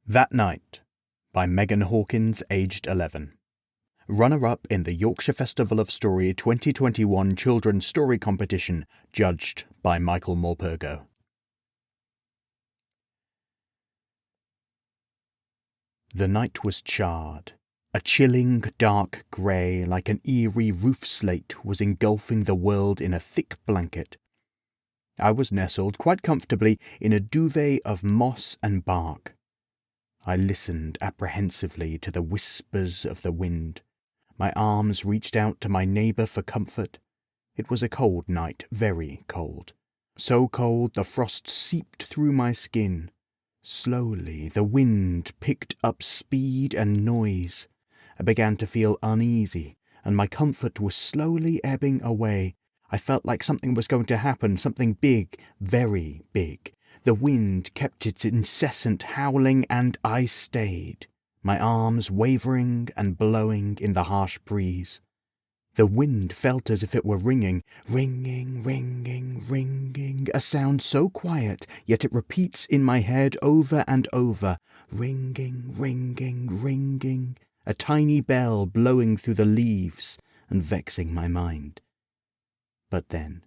That Night by Megan Hawkins, aged 11. Runner-up in the Yorkshire Festival of Story 2021 Children's Story Competition, judged by Michael Morpurgo. The night was charred. A chilling, dark grey, like an eerie roof slate, was engulfing the world in a thick blanket. I was nestled quite comfortably in a duvet of moss and bark. I listened apprehensively to the whispers of the wind. My arms reached out to my neighbour for comfort. It was a cold night, very cold. So cold the frost seeped through my skin. Slowly the wind picked up speed and noise. I began to feel uneasy, and my comfort was slowly ebbing away. I felt like something was going to happen, something big, very big. The wind kept its incessant howling, and I stayed, my arms wavering and blowing in the harsh breeze. The wind felt as if it were ringing, ringing, ringing, ringing, a sound so quiet, yet it repeats in my head over and over, ringing, ringing, ringing, a tiny bell blowing through the leaves and vexing my mind. But then...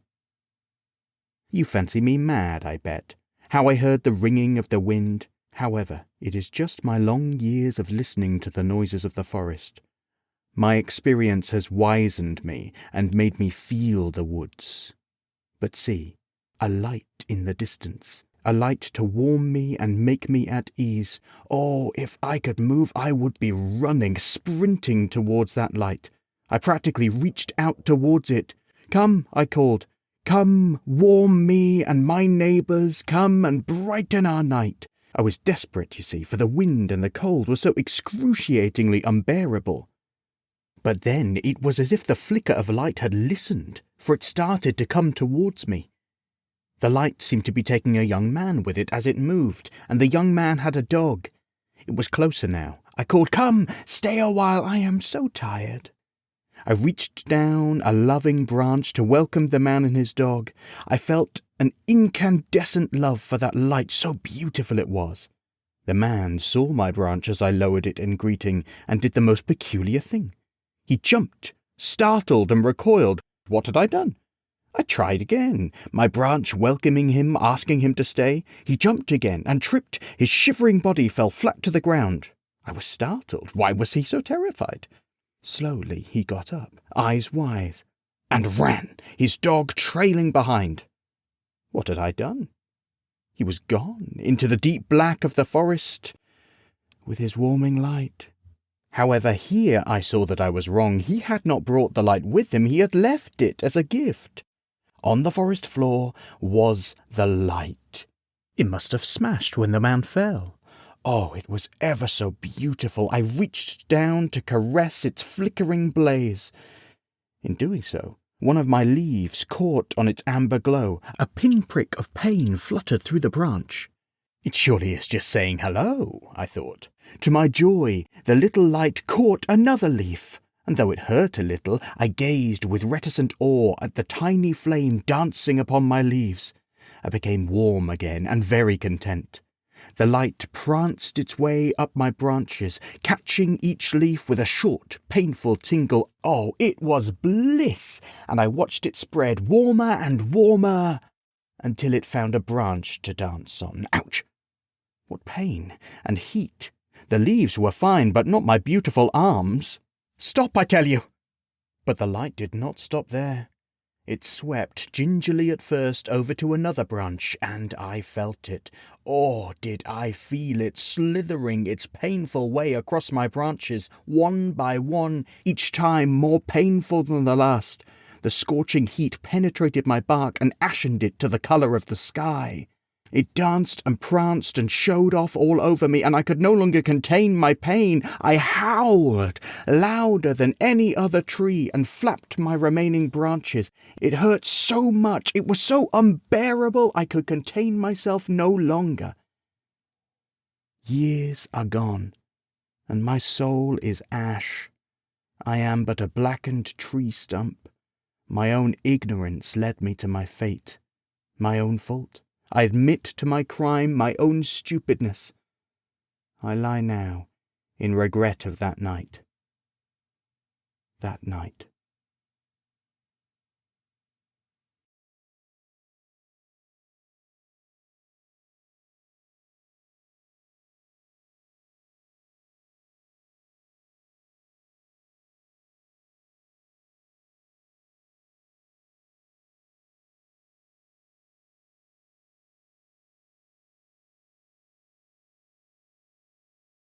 You fancy me mad, I bet, how I heard the ringing of the wind. However, it is just my long years of listening to the noises of the forest. My experience has wizened me and made me feel the woods. But see, a light in the distance, a light to warm me and make me at ease. Oh, if I could move, I would be running, sprinting towards that light. I practically reached out towards it. "Come," I called. "Come, warm me and my neighbours, come and brighten our night." I was desperate, you see, for the wind and the cold were so excruciatingly unbearable. But then it was as if the flicker of light had listened, for it started to come towards me. The light seemed to be taking a young man with it as it moved, and the young man had a dog. It was closer now. I called, "Come, stay a while, I am so tired." I reached down a loving branch to welcome the man and his dog. I felt an incandescent love for that light, so beautiful it was. The man saw my branch as I lowered it in greeting, and did the most peculiar thing. He jumped, startled and recoiled. What had I done? I tried again, my branch welcoming him, asking him to stay. He jumped again and tripped. His shivering body fell flat to the ground. I was startled. Why was he so terrified? Slowly he got up, eyes wide, and ran, his dog trailing behind. What had I done? He was gone into the deep black of the forest with his warming light. However, here I saw that I was wrong. He had not brought the light with him. He had left it as a gift. On the forest floor was the light. It must have smashed when the man fell. Oh, it was ever so beautiful. I reached down to caress its flickering blaze. In doing so, one of my leaves caught on its amber glow. A pinprick of pain fluttered through the branch. It surely is just saying hello, I thought. To my joy, the little light caught another leaf, and though it hurt a little, I gazed with reticent awe at the tiny flame dancing upon my leaves. I became warm again and very content. The light pranced its way up my branches, catching each leaf with a short, painful tingle. Oh, it was bliss, and I watched it spread warmer and warmer until it found a branch to dance on. Ouch! What pain and heat! The leaves were fine, but not my beautiful arms. "Stop, I tell you!" But the light did not stop there. It swept gingerly at first over to another branch, and I felt it. Oh, did I feel it slithering its painful way across my branches, one by one, each time more painful than the last. The scorching heat penetrated my bark and ashened it to the colour of the sky. It danced and pranced and showed off all over me, and I could no longer contain my pain. I howled louder than any other tree and flapped my remaining branches. It hurt so much, it was so unbearable, I could contain myself no longer. Years are gone, and my soul is ash. I am but a blackened tree stump. My own ignorance led me to my fate. My own fault. I admit to my crime, my own stupidness. I lie now in regret of that night. That night.